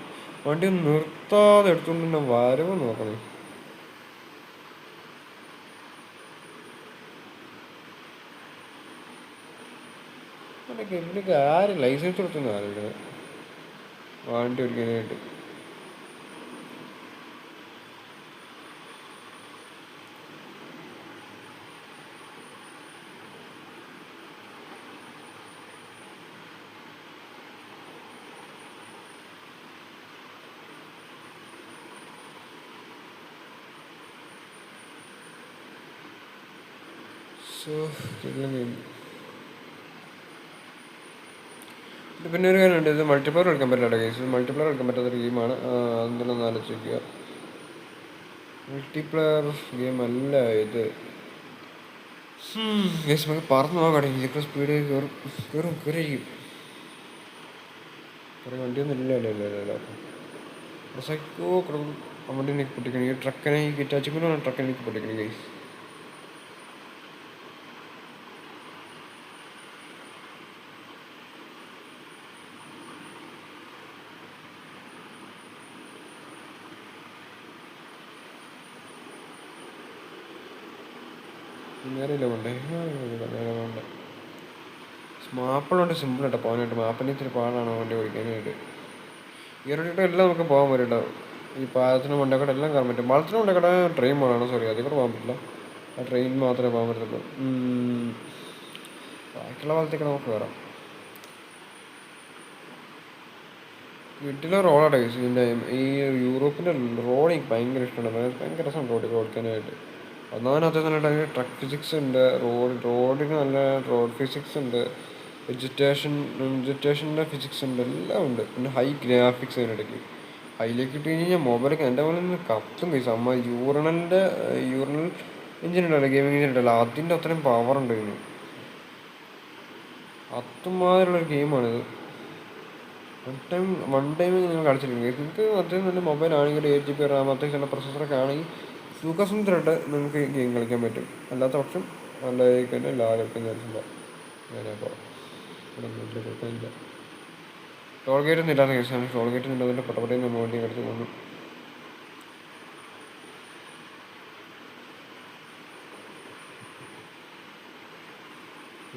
വണ്ടി ഒന്ന് നിർത്താതെ എടുത്തുകൊണ്ട് തന്നെ വരവ് നോക്കണേ. അതൊക്കെ ഇവിടേക്ക് ആരും ലൈസൻസ് കൊടുത്തൊന്നും ആരും വണ്ടി ഓടിക്കാനായിട്ട്. പിന്നെ ഒരു കാര്യമുണ്ട്. ഇത് മൾട്ടിപ്ലെയർ കളിക്കാൻ പറ്റില്ല കേസ്. മൾട്ടിപ്ലെയർ കളിക്കാൻ പറ്റാത്തൊരു ഗെയിമാണ്. അതെന്തെങ്കിലും ഒന്ന് ആലോചിക്കുക. മൾട്ടിപ്ലെയർ ഗെയിം അല്ല ഇത് കേസ്. നമുക്ക് പറന്ന് പോകാൻ ഇതിപ്പോൾ സ്പീഡ് കയറിയിരിക്കും. കുറേ വണ്ടിയൊന്നും ഇല്ല. സൈക്കോ കിടക്കും. ആ വണ്ടി എനിക്ക് പൊട്ടിക്കണം. ഈ ട്രക്കിനെ ഈ കിറ്റാച്ചിക്കൊണ്ടാണ് ട്രക്കിനെ എനിക്ക് പൊട്ടിക്കണം കേസ്. നേരെയില്ല വേണ്ടേ വേണ്ട. മാപ്പിളുണ്ട് സിമ്പിൾ ആയിട്ട് പോകാനായിട്ട്. മാപ്പിന് ഇത്തിരി പാടാണ് വണ്ടി ഓടിക്കാനായിട്ട്. ഈ റോഡിട്ട് എല്ലാം നമുക്ക് പോകാൻ പറ്റും. ഈ പാലത്തിന് മണ്ടക്കട എല്ലാം കയറാൻ പറ്റും. പാലത്തിന് മണ്ടക്കട ട്രെയിൻ പോകണം. സോറി അതിൽ കൂടെ പോകാൻ പറ്റില്ല. ആ ട്രെയിൻ മാത്രമേ പോകാൻ പറ്റത്തുള്ളൂ. ബാക്കിയുള്ള പാലത്തേക്ക് നമുക്ക് കയറാം. വീട്ടിലെ റോഡാണ് ഇതിൻ്റെ. ഈ യൂറോപ്പിൻ്റെ റോഡ് എനിക്ക് ഭയങ്കര ഇഷ്ടമാണ്. ഭയങ്കര രസമുണ്ട് റോഡിൽ ഓടിക്കാനായിട്ട്. ഒന്നാമത് നല്ല ട്രക്ക് ഫിസിക്സ് ഉണ്ട്. റോഡിന് നല്ല റോഡ് ഫിസിക്സ് ഉണ്ട്. വെജിറ്റേഷൻ്റെ ഫിസിക്സ് ഉണ്ട്. എല്ലാം ഉണ്ട്. പിന്നെ ഹൈ ഗ്രാഫിക്സ് അതിനിടയ്ക്ക്. ഹൈലേക്ക് ഇട്ട് കഴിഞ്ഞാൽ മൊബൈലൊക്കെ എൻ്റെ പോലെ നിന്ന് കത്തും പൈസ. യൂറിനൽ എഞ്ചിൻ ഉണ്ടല്ലോ, ഗെയിമിംഗ് എഞ്ചിൻ ഉണ്ടല്ലോ, അതിൻ്റെ അത്രയും പവർ ഉണ്ട് ഇതിന്. അതുമാതിരിയുള്ളൊരു ഗെയിമാണിത്. വൺ ടൈം നിങ്ങൾ കളിച്ചിട്ടുണ്ട്. നിങ്ങൾക്ക് അത്രയും നല്ല മൊബൈലാണെങ്കിൽ 8 GB റാം അത്യാവശ്യം നല്ല പ്രൊസസ്സറൊക്കെ ആണെങ്കിൽ സുഖസുന്ദരമായിട്ട് നിങ്ങൾക്ക് ഗെയിം കളിക്കാൻ പറ്റും. അല്ലാത്ത പക്ഷം നല്ലതായിരിക്കും. തന്നെ ലാഗൊക്കെ ഞാനില്ല. ഞാനപ്പോൾ ഇവിടെ വീട്ടിൽ കുഴപ്പമില്ല. ടോൾ ഗേറ്റ് ഒന്നും ഇല്ലാത്ത കേസാണ്. ടോൾ ഗേറ്റ് ഒന്നും ഇല്ലാതെ പട്ടപ്പട്ടയിൽ നമ്മൾ വണ്ടി എടുത്ത് പോകുന്നു.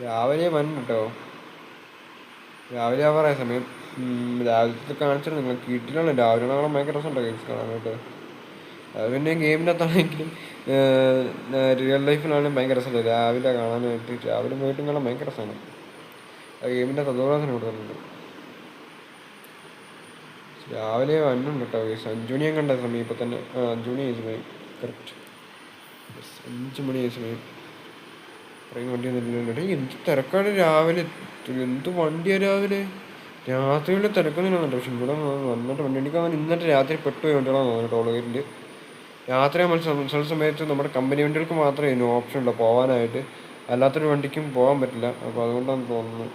രാവിലെ വന്നു കേട്ടോ. രാവിലെ ആവാറായ സമയം. രാവിലത്തെ കാണിച്ചിട്ട് നിങ്ങൾ വീട്ടിലാണ്. രാവിലെ കാണാൻ ഭയങ്കര രസമുണ്ടോ ഗെയിംസ് കാണാനായിട്ട്. അത് പിന്നെ ഗെയിമിൻ്റെ അകത്താണെങ്കിലും റിയൽ ലൈഫിലാണെങ്കിലും ഭയങ്കര രസമല്ലേ രാവിലെ കാണാനായിട്ട്. രാവിലെ പോയിട്ടും കാണാൻ ഭയങ്കര രസമാണ്. ആ ഗെയിമിൻ്റെ അകത്ത് അതുപോലെ തന്നെ കൊടുക്കുന്നുണ്ട്. രാവിലെ വന്നുണ്ട് കേട്ടോ ഗെയ്സ്. 5 മണി ഞാൻ കണ്ട സമയം. ഇപ്പം തന്നെ 5 മണി ആയ സമയം. കറക്റ്റ് 5 മണി ആയ സമയം. അത്രയും വണ്ടിയൊന്നും ഇല്ലല്ലോ. എന്ത് തിരക്കാണ് രാവിലെ. എന്ത് വണ്ടിയാണ് രാവിലെ. രാത്രിയിൽ തിരക്കൊന്നുമില്ല. പക്ഷെ ഇവിടെ വന്നിട്ട് വണ്ടി എനിക്ക് ഇന്നത്തെ രാത്രി പെട്ടുപോയി വണ്ടികളാണ് തോന്നുന്നത് ടോൾ ഗേറ്റിൽ. രാത്രി നമ്മൾ ചില സമയത്ത് നമ്മുടെ കമ്പനി വണ്ടികൾക്ക് മാത്രമേ ഇതിന് ഓപ്ഷൻ ഉള്ളൂ പോകാനായിട്ട്. അല്ലാത്തൊരു വണ്ടിക്കും പോകാൻ പറ്റില്ല. അപ്പോൾ അതുകൊണ്ടാണ് തോന്നുന്നത്.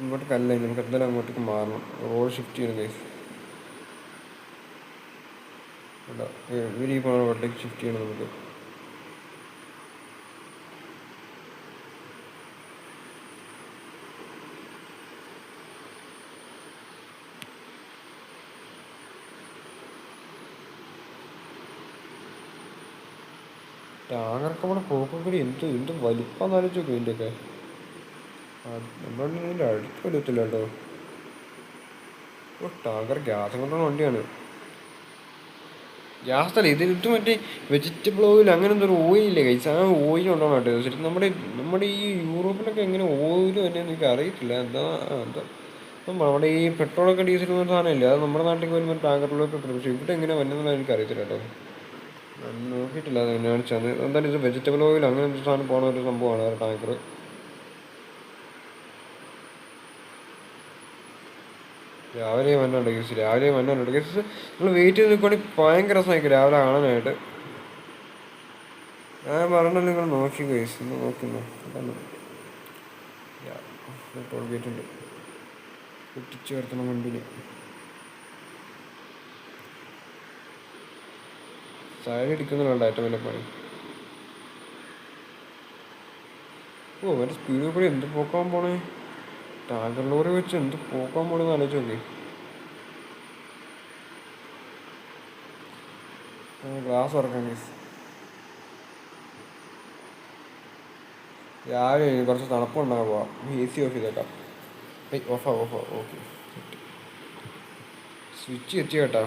ഇങ്ങോട്ട് കല്ല. നമുക്ക് എന്തായാലും അങ്ങോട്ടേക്ക് മാറണം. റോഡ് ഷിഫ്റ്റ് ചെയ്യണം ഗൈസ്. അല്ല ഇവർ ഈ പോകുന്ന റോഡിലേക്ക് ഷിഫ്റ്റ് ചെയ്യണം നമുക്ക്. ടാങ്കറൊക്കെ നമ്മുടെ പോക്കും കൂടി എന്ത് വലിപ്പം ആലോചിച്ച് നോക്കും ഇതിൻ്റെയൊക്കെ. നമ്മളൊന്നും ഇതിൻ്റെ അടുത്ത് വരത്തില്ല കേട്ടോ. ഓ ടാങ്കർ ഗ്യാസ് കൊണ്ടുള്ള വണ്ടിയാണ്. ഗ്യാസ് അല്ല ഇത് മറ്റേ വെജിറ്റബിൾ ഓയിൽ അങ്ങനെ എന്തൊരു ഓയിലില്ലേ കഴിച്ച ആ ഓയിൽ കൊണ്ടാണ് കേട്ടോ. ശരിക്കും നമ്മുടെ ഈ യൂറോപ്പിലൊക്കെ എങ്ങനെ ഓയിൽ തന്നെ എനിക്ക് അറിയത്തില്ല. എന്താ നമ്മുടെ ഈ പെട്രോളൊക്കെ ഡീസൽ എന്ന സാധനമില്ല, അത് നമ്മുടെ നാട്ടിൽ വരുമ്പോൾ ടാങ്കറിലൊക്കെ കിട്ടും. പക്ഷേ ഇവിടെ എങ്ങനെ വന്നതെന്ന് എനിക്ക് അറിയത്തില്ല കേട്ടോ. ഞാൻ നോക്കിയിട്ടില്ല അത് എങ്ങനെയാണ് വെച്ചാൽ. എന്തായാലും ഇത് വെജിറ്റബിൾ ഓയിൽ അങ്ങനെ ഒരു സാധനം പോകുന്ന ഒരു സംഭവമാണ് ടാങ്കർ. രാവിലെ വന്നുണ്ട് കേസ് നിങ്ങൾ വെയിറ്റ് ചെയ്ത് നിൽക്കുകയാണെങ്കിൽ ഭയങ്കര രസമായിരിക്കും രാവിലെ കാണാനായിട്ട്. ഞാൻ പറഞ്ഞല്ലോ നിങ്ങൾ നോക്കി കേസ് ഒന്ന് നോക്കുന്നു. അതാണ് ടോൾ ഗേറ്റ് ഉണ്ട്, കുട്ടിച്ച് ചേർത്തണം വണ്ടിയിൽ. സൈഡ് ഇടിക്കുന്നുണ്ട് ഏറ്റവും വലിയ പണി. ഓ മറ്റേ സ്പീഡിൽ കൂടി എന്ത് പോക്കാൻ പോണേ. ടാങ്കർ ലോറി വെച്ച് എന്ത് പോക്കാൻ പോണെന്ന് ആലോചിച്ച് നോക്കി. ഗ്ലാസ് തുറക്കാം കേസ്. രാവിലെ കുറച്ച് തണുപ്പുണ്ടാകാൻ പോവാം. AC ഓഫ് ചെയ്തേക്കാം. ഓഫാ ഓക്കെ. സ്വിച്ച് എത്തി കേട്ടോ.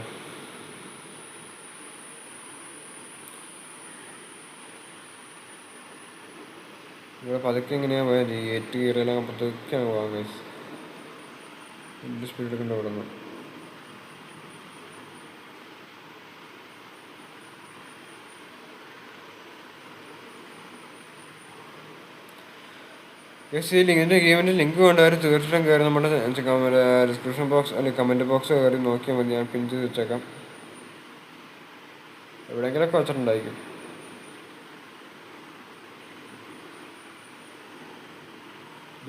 ഇവിടെ പതുക്കെ എങ്ങനെയാണ് പോയാൽ ഏറ്റ് കയറിയെല്ലാം പതുക്കെയാണ് പോകാൻ കേസ്. വലിയ സ്പീഡ് എടുക്കണ്ട ഇവിടെ നിന്ന്. ഗൈസ് ഈ ലിങ്കിൻ്റെ ഗെയിമിൻ്റെ ലിങ്ക് വേണ്ടവർ തീർച്ചയായിട്ടും കയറി നമ്മുടെ ഡിസ്ക്രിപ്ഷൻ ബോക്സ് അല്ലെങ്കിൽ കമൻറ്റ് ബോക്സ് കയറി നോക്കിയാൽ മതി. ഞാൻ പിൻ ചെയ്ത് വെച്ചേക്കാം. എവിടെയെങ്കിലൊക്കെ വെച്ചിട്ടുണ്ടായിരിക്കും.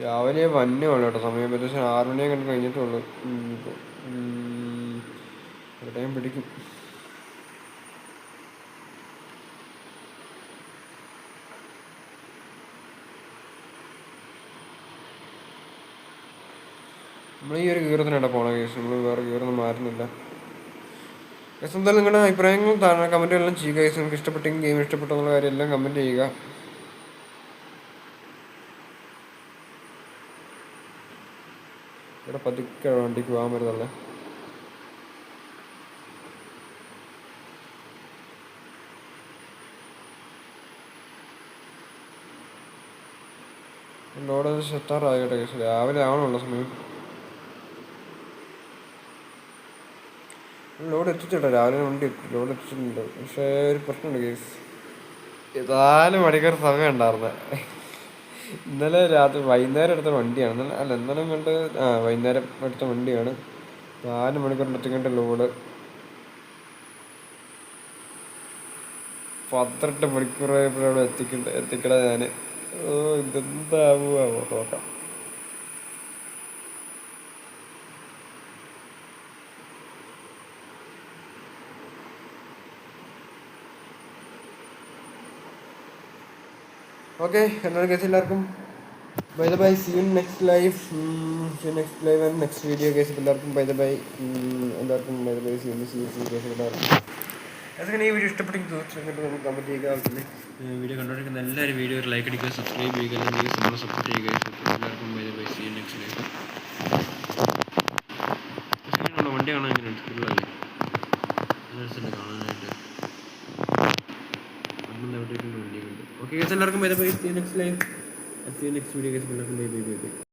രാവിലെ വന്യമാണ് കേട്ടോ. സമയം ഏകദേശം 6 മണിയെ കണ്ട് കഴിഞ്ഞിട്ടുള്ളൂ. എവിടെയും പിടിക്കും. നമ്മൾ ഈ ഒരു ഗീറത്തിനാണ് പോണ കേസ്. നമ്മൾ വേറെ ഗീറൊന്നും മാറുന്നില്ല കേസ്. എന്തായാലും നിങ്ങളുടെ അഭിപ്രായങ്ങൾ താഴെ കമൻറ്റുകളെല്ലാം ചെയ്യുക കേസ്. നിങ്ങൾക്ക് ഇഷ്ടപ്പെട്ടെങ്കിൽ ഗെയിം ഇഷ്ടപ്പെട്ടെന്നുള്ള കാര്യം എല്ലാം കമൻറ്റ് ചെയ്യുക. ഇവിടെ പതുക്കെ വണ്ടിക്ക് പോകാൻ പറ്റുന്നുള്ളേ. Load സെറ്റാറാകട്ടെ case. രാവിലെ ആവണുള്ള സമയം. ലോഡ് എത്തിച്ചിട്ടോ രാവിലെ വണ്ടി ലോഡ് എത്തിച്ചിട്ടുണ്ട്. പക്ഷേ ഒരു പ്രശ്നമുണ്ട് കേസ്. 4 മണിക്കൂർ സമയം ഉണ്ടായിരുന്നത്. ഇന്നലെ രാത്രി വൈകുന്നേരം എടുത്ത വണ്ടിയാണ്. ഇന്നലെ കണ്ട് വൈകുന്നേരം എടുത്ത വണ്ടിയാണ്. 4 മണിക്കൂറിൻ്റെ എത്തിക്കേണ്ട ലോഡ് 18 മണിക്കൂറായപ്പോഴവിടെ എത്തിക്കട ഞാൻ. ഇതെന്താവുമോ നോക്കാം. ഓക്കെ എന്നാൽ കേസ് എല്ലാവർക്കും bye. See you next live and next video guys. എല്ലാവർക്കും ബൈ. എല്ലാവർക്കും ബൈ. സീ യു കേസ് എല്ലാവർക്കും. അതങ്ങനെ ഈ വീഡിയോ ഇഷ്ടപ്പെട്ടെങ്കിൽ തീർച്ചയായിട്ടും നമുക്ക് കമൻറ്റ് ചെയ്യുക. പിന്നെ വീഡിയോ കണ്ടുകൊണ്ടിരിക്കുന്ന എല്ലാവരും വീഡിയോ ഒരു ലൈക്ക് അടിക്കുക, സബ്സ്ക്രൈബ് ചെയ്യുക, അല്ലെങ്കിൽ നമ്മളെ സപ്പോർട്ട് ചെയ്യുക. എല്ലാവർക്കും bye. See you next live. വണ്ടി കാണാൻ എങ്ങനെ സ്കൂളിലല്ലേ നല്ല കാണാനായിട്ട്. എവിടെയൊക്കെ വണ്ടിയുണ്ട്. ഓക്കെ എല്ലാവർക്കും bye. See you next live. See you next video. എല്ലാവർക്കും ബൈ.